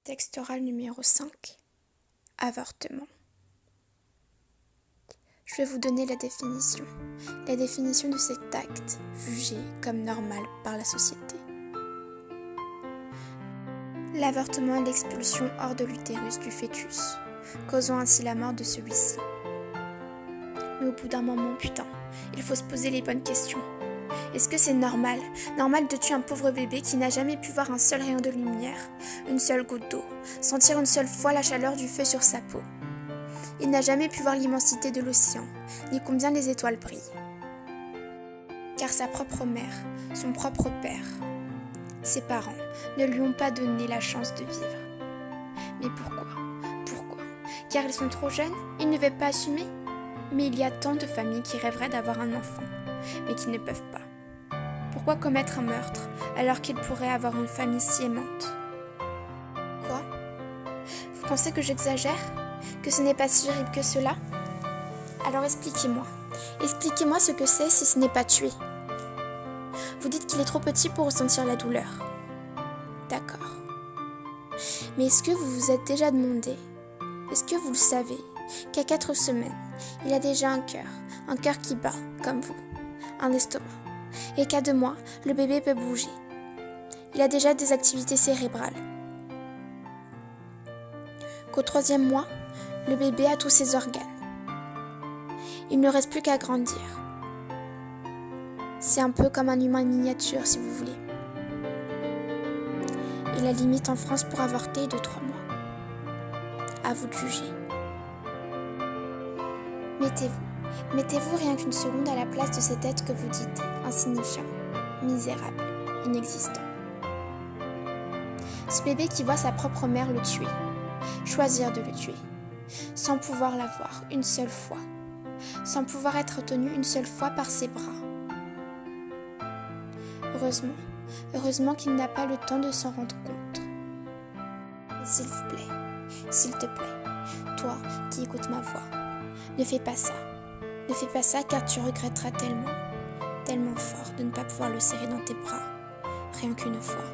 Texte oral numéro 5. Avortement. Je vais vous donner la définition de cet acte jugé comme normal par la société. L'avortement est l'expulsion hors de l'utérus du fœtus, causant ainsi la mort de celui-ci. Mais au bout d'un moment, il faut se poser les bonnes questions. Est-ce que c'est normal de tuer un pauvre bébé qui n'a jamais pu voir un seul rayon de lumière, une seule goutte d'eau, sentir une seule fois la chaleur du feu sur sa peau? Il n'a jamais pu voir l'immensité de l'océan, ni combien les étoiles brillent. Car sa propre mère, son propre père, ses parents ne lui ont pas donné la chance de vivre. Mais pourquoi? Car ils sont trop jeunes? Ils ne veulent pas assumer? Mais il y a tant de familles qui rêveraient d'avoir un enfant, mais qui ne peuvent pas. Pourquoi commettre un meurtre alors qu'ils pourraient avoir une famille si aimante? Quoi? Vous pensez que j'exagère? Que ce n'est pas si horrible que cela? Alors expliquez-moi. Expliquez-moi ce que c'est si ce n'est pas tuer. Vous dites qu'il est trop petit pour ressentir la douleur. D'accord. Mais est-ce que vous vous êtes déjà demandé, est-ce que vous le savez, qu'à 4 semaines, il a déjà un cœur qui bat, comme vous, un estomac, et qu'à 2 mois, le bébé peut bouger. Il a déjà des activités cérébrales. Qu'au 3e mois, le bébé a tous ses organes. Il ne reste plus qu'à grandir. C'est un peu comme un humain miniature, si vous voulez. Et la limite en France pour avorter est de 3 mois. À vous de juger. Mettez-vous rien qu'une seconde à la place de cet être que vous dites insignifiant, misérable, inexistant. Ce bébé qui voit sa propre mère le tuer, choisir de le tuer, sans pouvoir la voir une seule fois, sans pouvoir être tenu une seule fois par ses bras. Heureusement qu'il n'a pas le temps de s'en rendre compte. Et s'il vous plaît, s'il te plaît, toi qui écoutes ma voix, ne fais pas ça. Ne fais pas ça car tu regretteras tellement fort de ne pas pouvoir le serrer dans tes bras, rien qu'une fois.